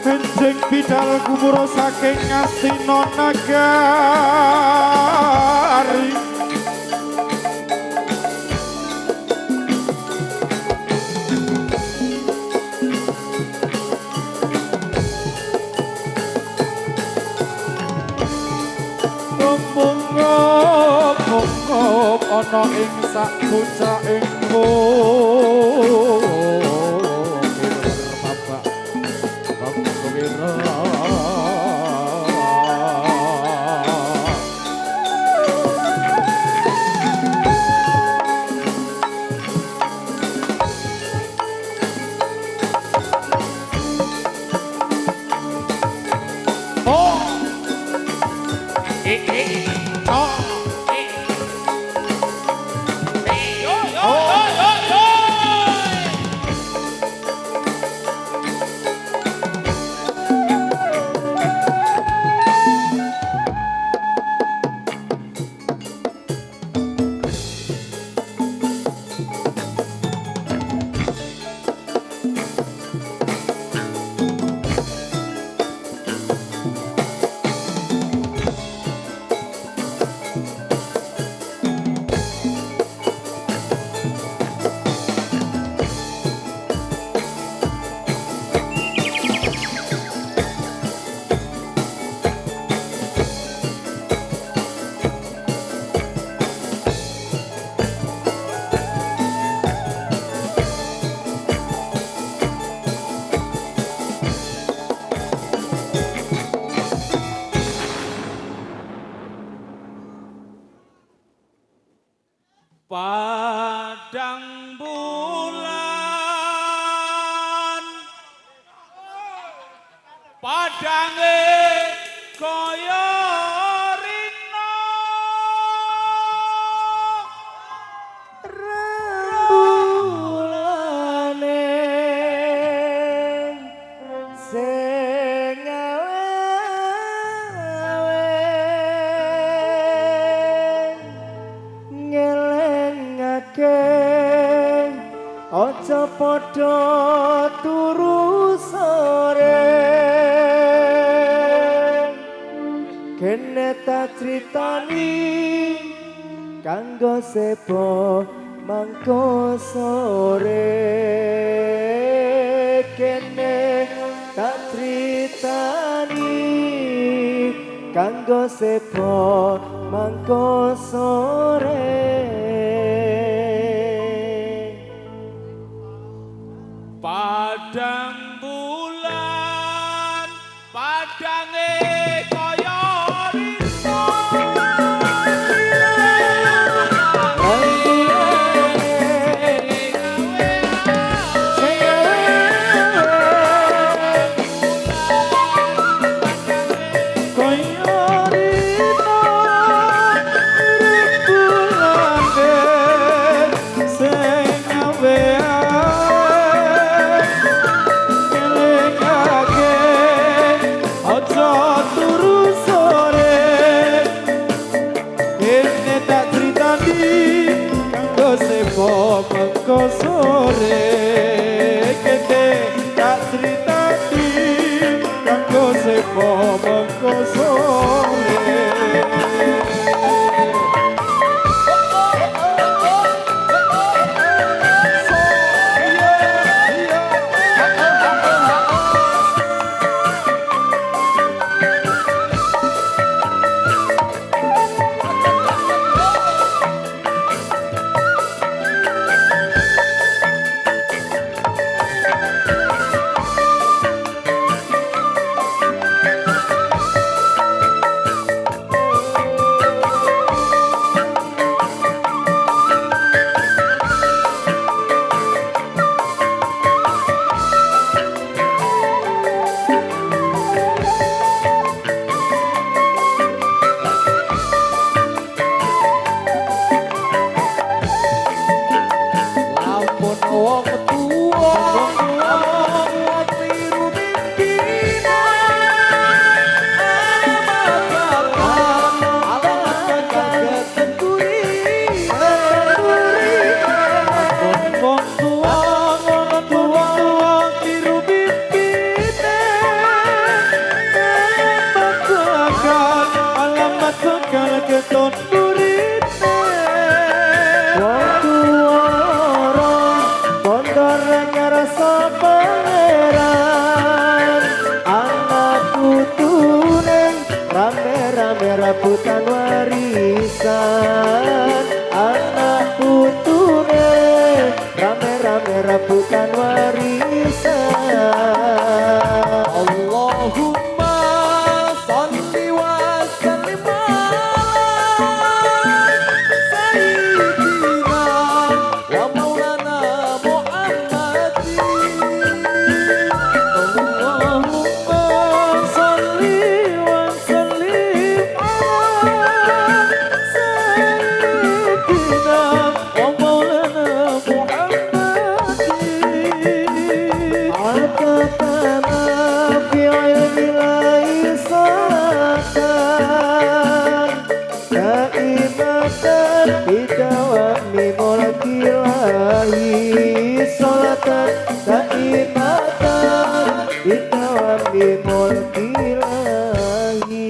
Enjing bidal kumuro saking Ngastina Nagari Mungop ana ing sak pucaking Bapak Wira Padang bulan padange kaya rina bulan sing aja padha turu sore kene tak critani kanggo sebo mangko sore kene tak critani kanggo sebo mangko sore Padang bulan padange kaya rina rebutan warisan anak putune rame-rame rebutan warisan Allahumma sholli wa sallim sayyidina wa maulana Muhammadin Allahumma sholli wa sallim sayyidina wa maulana Muhammadin Al-Qatana fi ilmillahi salatan Kaimatan bidawami mulkilahi salatan Kaimatan bidawami mulkilahi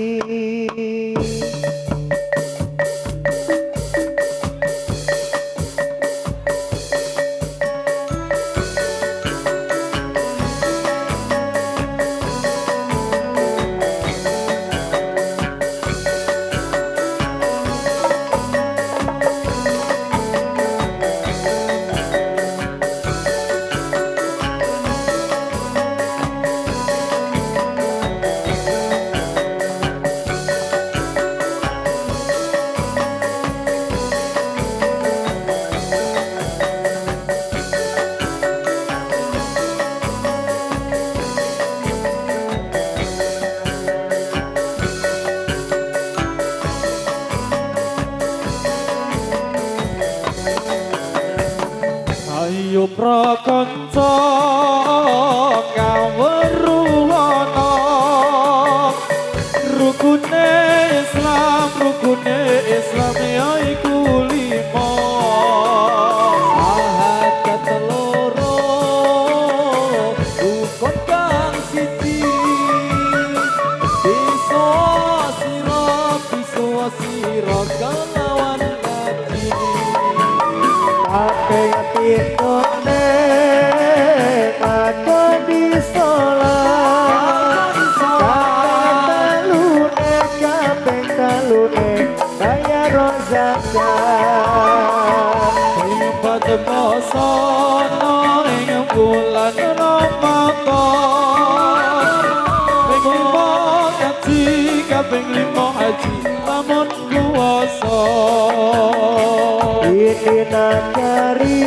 Ayo prakanca kawruhana rukune Islam ya iku lima sahadat loro rukun kang siji bisa sira kelawan ngaji Kabeh pitone kado disolat kabeh talune kaya rozakan Ibat posono ing bulan Ramadan Ping lima kaji kaping lima haji lamun kuwasa Ini nagari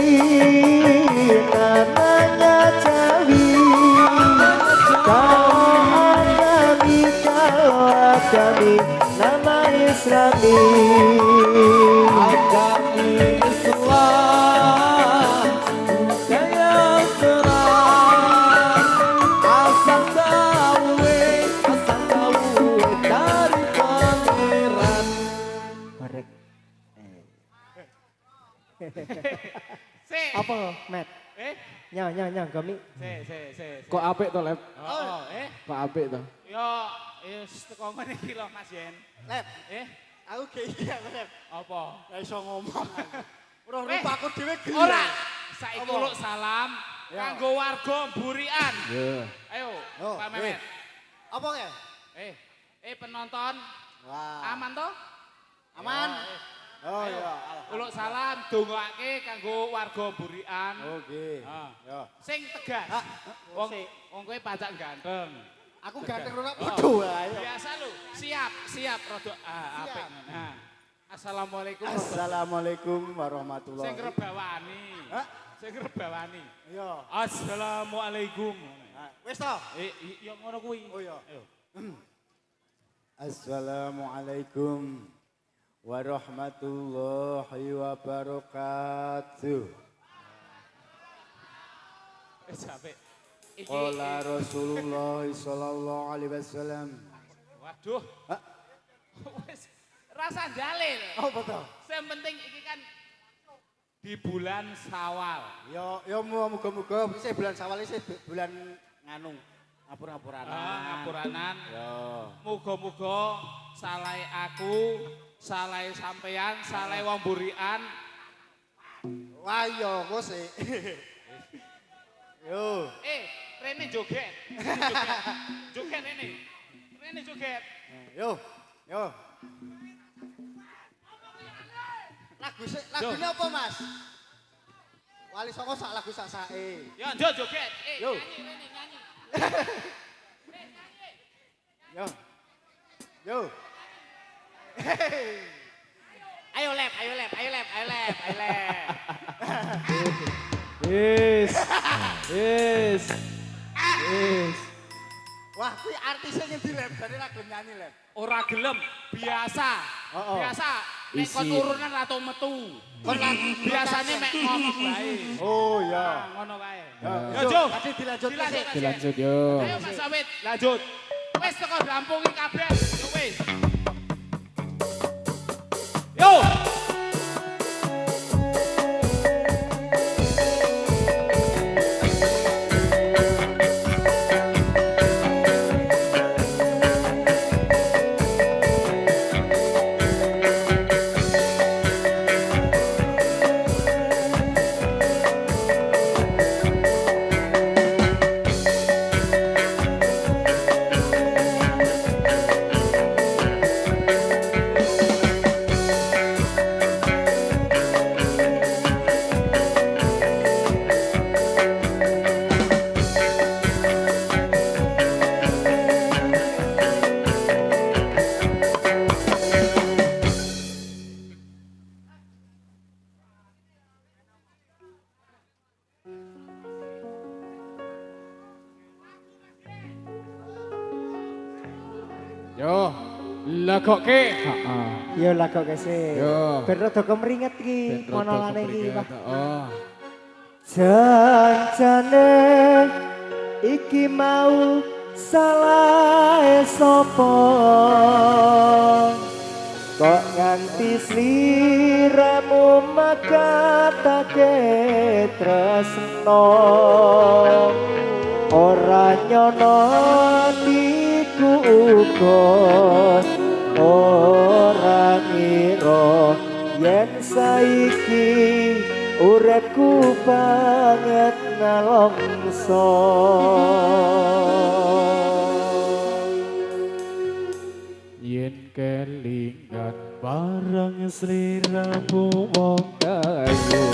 namanya Jawi Kalau agami nama Islami agami Islam budaya serang asal dawe dari pangeran Korek Se. Apa, Matt? Eh? Nya, kami Se. kok apik to Lep Oh, kok apik to Yo, teko ngene iki lho Mas Yen. Lep, Eh, aku gak iya Lep. apa? Gak iso ngomong. Ora Eh, rupa aku dhewe geli. Ora. Saiki Apa? lho salam kanggo warga Burian. ya Ayo, Oh, Pak Mehmet. Apa ya? Penonton Wah. aman toh? Aman. Oh Ayo. iya. Uluk salam dongake kanggo warga Burian. Oke. Ah. Ya. Sing tegas. Ah, Wong sik. wong kowe pacak ganteng. Aku ganteng ora Oh. podo wae. Biasa lu. Siap rada apik. Nah. Assalamualaikum. Assalamualaikum warahmatullahi. Sing rebawani. Hah? Sing rebawani. Iya. Assalamualaikum. Wis to? Ya ngono kuwi. Oh iya. Ayo. Assalamualaikum warahmatullahi wabarakatuh. Wis apik. Iki Qala Rasulullah sallallahu alaihi wasallam. waduh. Hah? Wis rasa dalil. Oh betul. Yang penting iki kan di bulan Syawal. Ya muga-muga bisa bulan Syawal iki bulan nganu ngapur-ngapuranan. Ngapuranan. Ya. Muga-muga salai aku, salai sampean, salai wong Burian. Wah iya kok sih. Yo. Rene joget. Joget Rene. Rene joget. Yo. Lagune apa, Mas? Wali Songo sak lagu sak sae. Yo, Jo joget. Yo. Nyanyi, nyanyi. Yo. Yo. Ayo lep. Yes. Yes. Yes. Wah, kuwi artisnya nyendi lep, jadi ra gelem nyanyi lep. Ora gelem, biasa. Oh. Biasa. Nek kon Isi. turunan atau metu. Kon biasane mek ngomong bae. Oh iya. Ngono wae. Ya, Yo, Jo. Tadi dilanjut. Dilanjut yo. Ayo Mas Awit, lanjut. Wis teko Lampung iki kabeh. Yo wis. Yo. Yo. Lakoke. Heeh. Yo lagu kese. Yo. Ben rada kemringet iki monolane iki, Pak. Oh. Jancane iki mau salah sapa kok nganti sliramu makatake tresno ora nyono diku uga ora ngira yen saiki uripku banget nalongso Yen kelingan barang sliramu wong ayu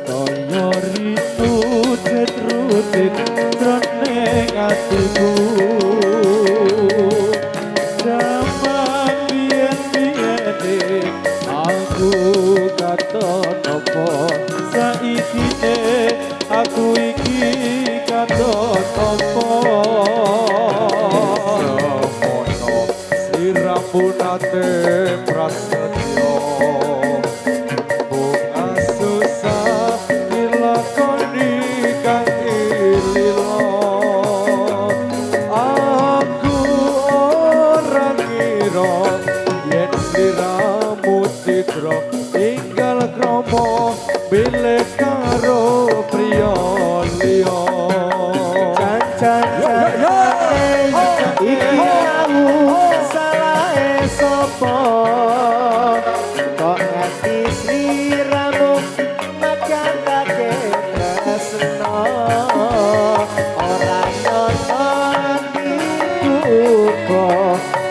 Kaya ritu rutin jroning atiku Zaman biyen-biyene aku katon apa saiki aku iki katon apa Semono sliramu nate prasetyo bunga susah dilakoni kang ililo aku ora ngira yen sliramu citra tinggal kromo bilih karo priya liya iki aku salah sapa kok nganti sliramu makatake tresno ora nonton diku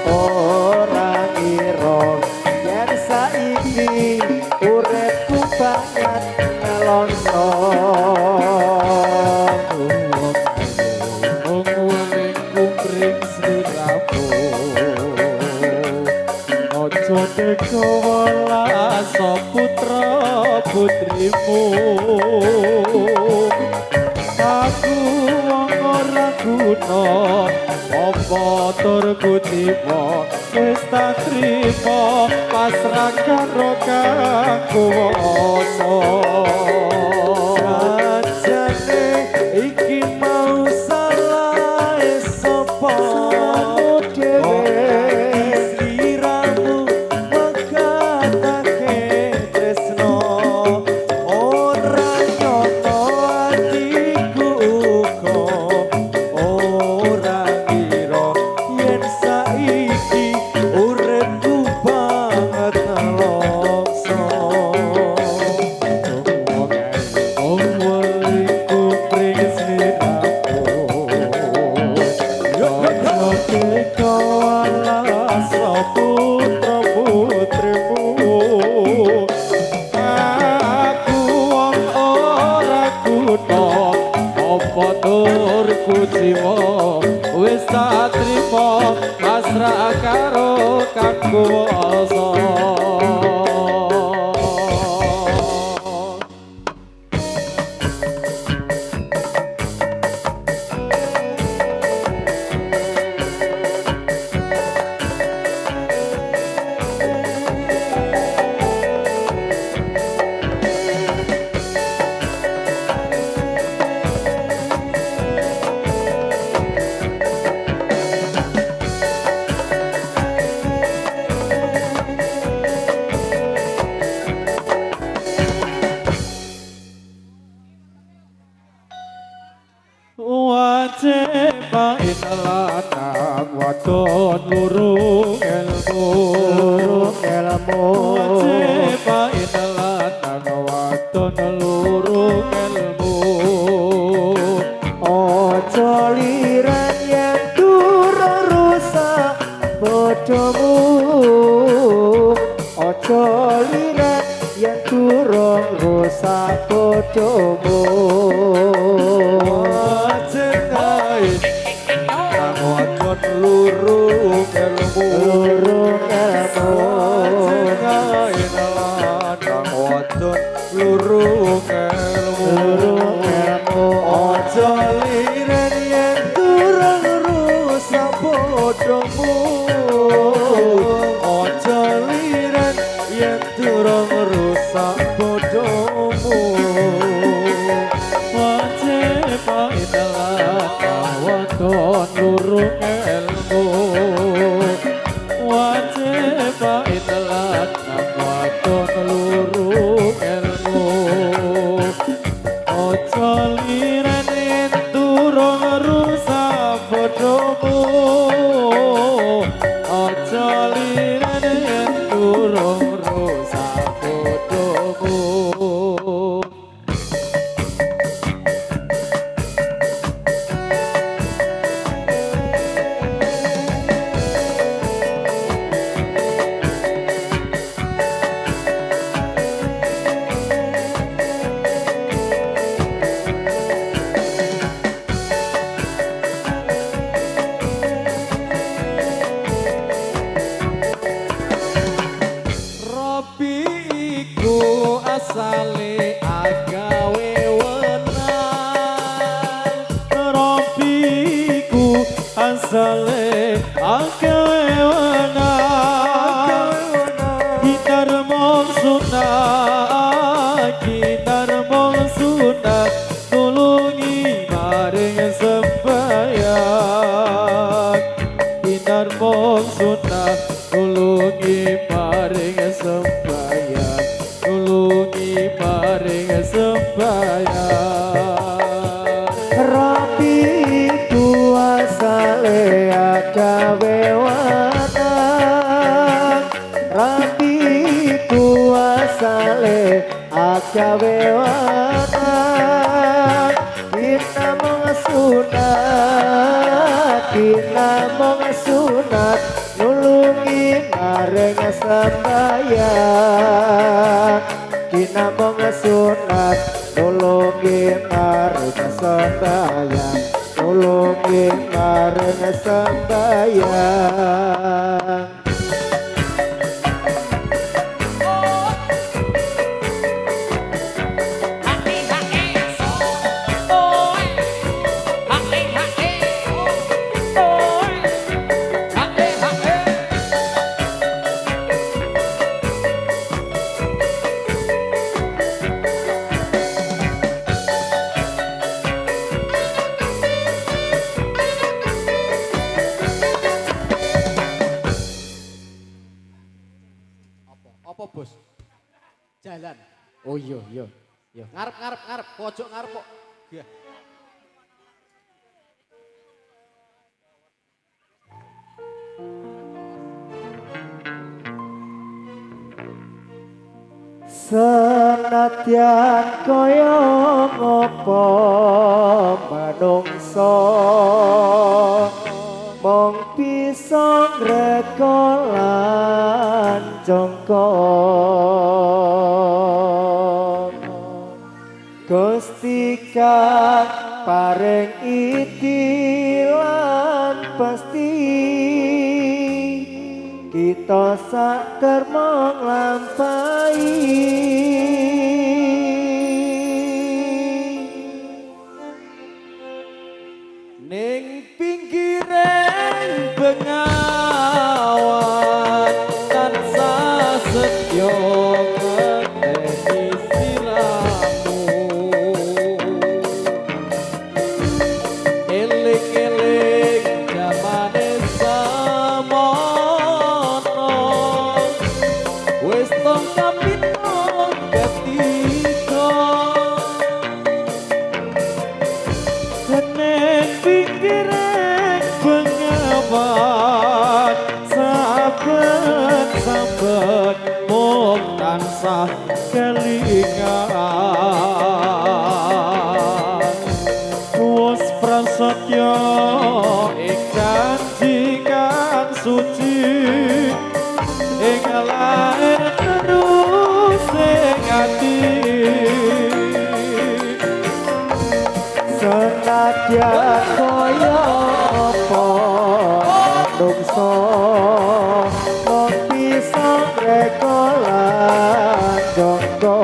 ora ngira yen saiki uripku banget nelonso Teko welas putra putrimu Aku wong ora guna apa tur kutipa wis tak trima pasrah karo kang kuwasa Jane iki mau salah sapa jiwa wis tak trimo pasrah karo kang kuwasa. Wajib lanang wadon lurung ilmu. Wajib lanang wadon lurung ilmu. Ojo liran yen durung rusak bodomu. Ojo liran yen durung rusak bodomu. Lurung ilmu, Lurung ilmu. Wajib lanang wadon lurung ilmu. Lurung ilmu. Ojo liren yen durung rusak bodomu. Ojo liren yen durung rusak bodomu. Wajib lanang wadon lurung ilmu. Wajib lanang wadon lurung ilmu. Ojo liren yen durung rusak bodomu. Ojo liren yen durung rusak bodomu. Robi iku asale agawe wenang. Robi iku asale agawe wenang. Gitar mong sunah, gitar mong sunah, tulungi maring sembayang. Gitar mong sunah, tulungi maring sembayang, tulungi maring sembayang. Rapi asale agawe wenang. Rapi asale agawe wenang. Kita mong sunat, kita mong sunat, nulungi maring sembayang. Kita mong sunat, nulungi maring sembayang, nulungi maring sembayang. Apa bos? Jalan. Oh iya, iya. Ngarep ngarep ngarep, pojok ngarep kok. Iya. Senadyan kaya ngopo manungsa mong bisa ngrekolan jangka Gusti paring itilan pasti kita sak termo nglampahi. Ning pinggiran bengawan tansah setya ngenteni siramu eling-eling jamane samono wis tong kapito ketiga ning pinggiran bengawan saben-saben mung tansah kelingan wis prasetya ing janji kang suci ing lair terus ing ati Senadyan kaya apa manungsa mung bisa reka lan jangka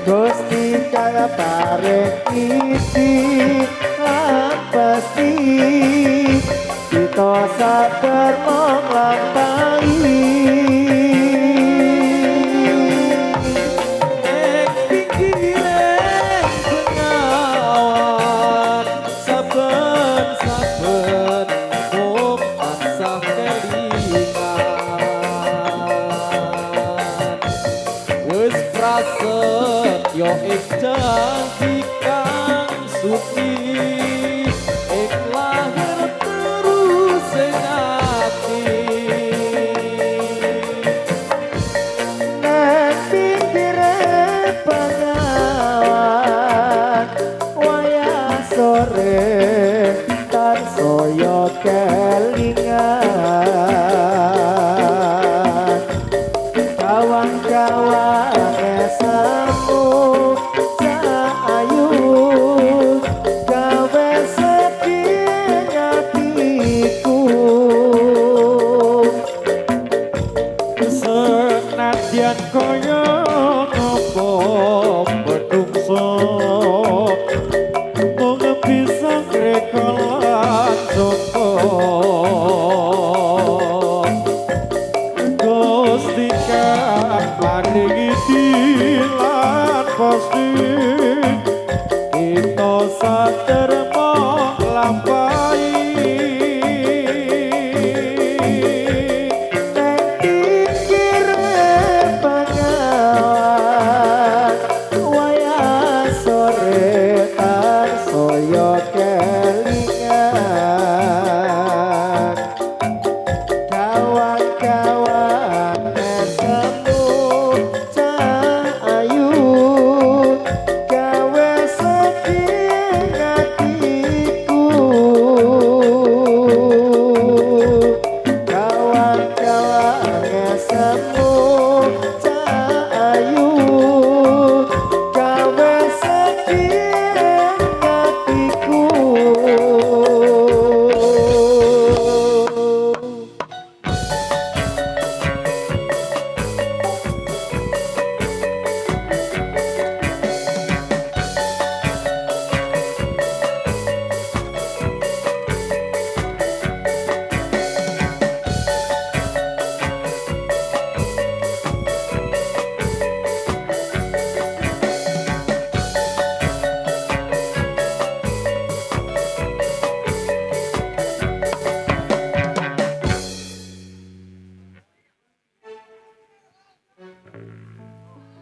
Gusti kaya paring iki lan pasti kita sadar nglampahi. Yo janji kang suci ing lahir terus ing ati Nang pinggire bengawan wayah sore tansaya kelingan kawan-kawan esamu ayu gawe sedih hatiku senadyan kaya nopo menungso mung bisa ngrekolan joko Gusti kang paringi dilan pasti kita sadar mau nglampahi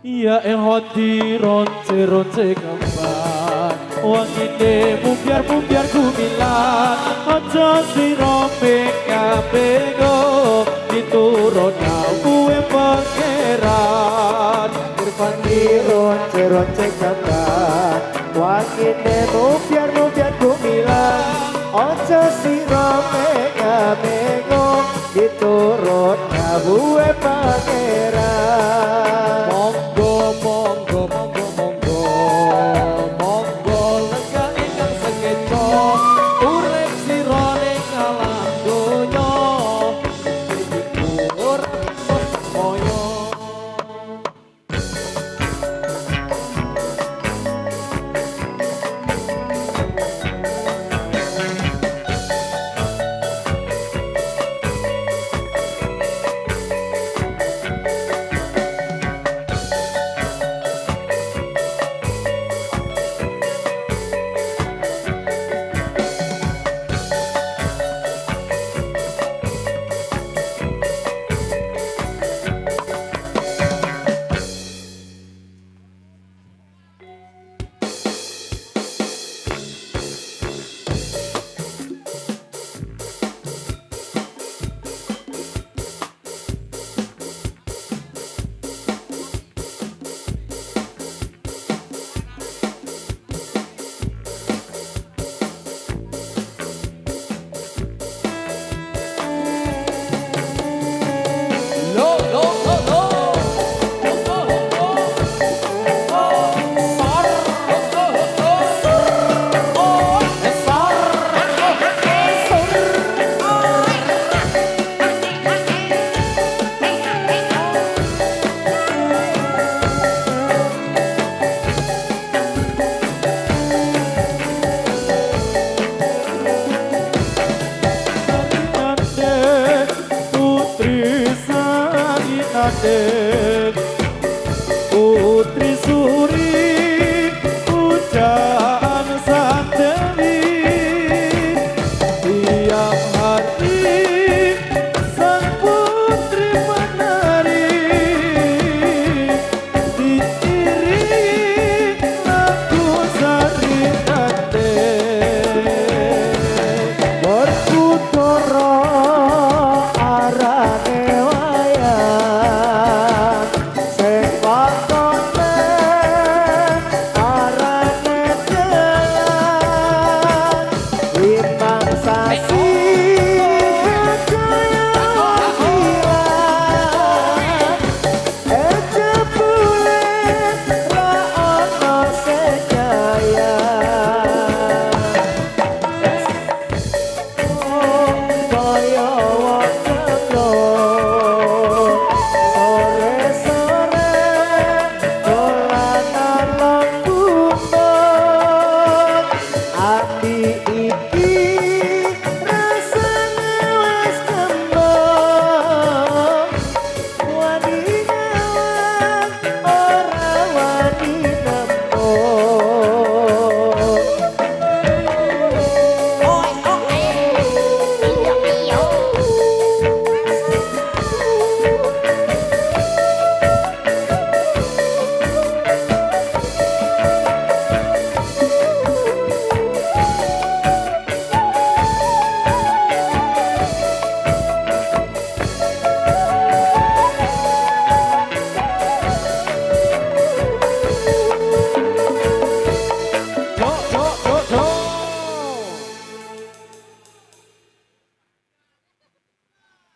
Ya hati ronce-ronce kembang wangine mumbiar-mumbiar gumilan aja sira bengko diturut kuwe pangeran Irfani ronce-ronce kembang wangine mumbiar-mumbiar gumilan aja sira bengko diturut kuwe pangeran monggo Putri Suri pujaan Sandewi tiap hari sang putri menari diiringi lagu sari nate Berkutara arane wayang sing pakone arane jalan bintang sasi kaya wahilan jebule ra ono sejaya kaya wong cemplung sore-sore dolanan lembut ati iki rasane wis kembang wani ngawang ora wani nembung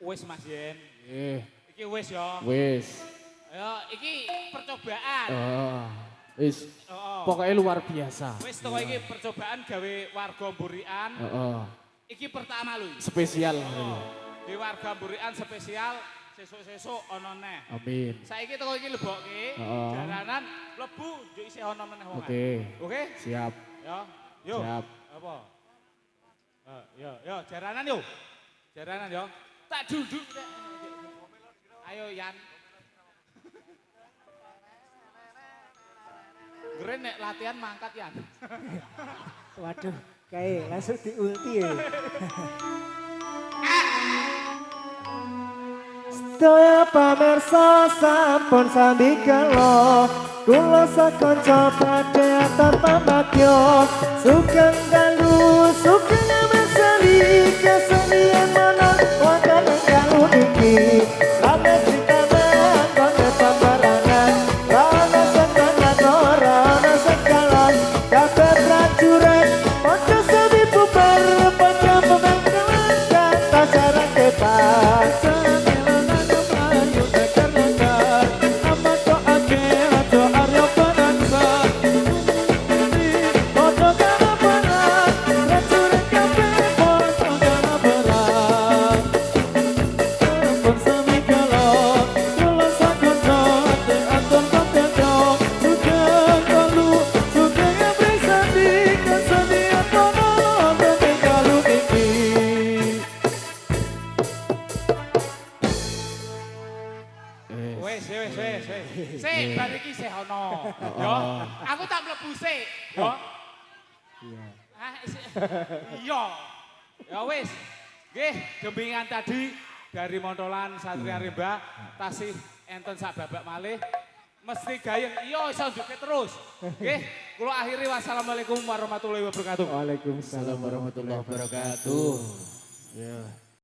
Wis Mas Yen. Eh, Iki wis ya. wis. Ya, iki percobaan. Wis. Heeh. Pokoknya luar biasa. Wis toko iki percobaan gawe warga Mburian. Iki pertama lho. Spesial. Di warga Mburian spesial sesuk-sesuk ono neh. Amin. Saiki toko iki lebokke. Heeh. Jalanan mlebu yo isih ono meneh wong. Oke. Oke? Siap. Ya. Yo. Siap. Apa? Yo, jaranan yo. Jaranan yo. Tak duduk. Ayo Yan. Geren nek latihan mangkat Yan. waduh kayak langsung diulti ya Sedaya pamirsa sampun sami kala kula sakonco padha tanpa madya sugeng dalu sugeng mesali kesenian manon wonten dalu iki rame ditamen kono pambarangan rame semangat ora ana sekalan kabeh prajurit padha sami bubar padha memengkelan kata sarang bebas Wes. Sik, bar iki sih ono. Yo, aku tak mlebu sik. Yo. Iya. Ya wis. Nggih, gembingan tadi dari Montolan Satria Rimba tasih enten sak babak malih. mesti gayeng. Iya iso njuke terus. Nggih, kula akhiri wassalamualaikum warahmatullahi wabarakatuh. Waalaikumsalam Assalamualaikum warahmatullahi wabarakatuh. Ya.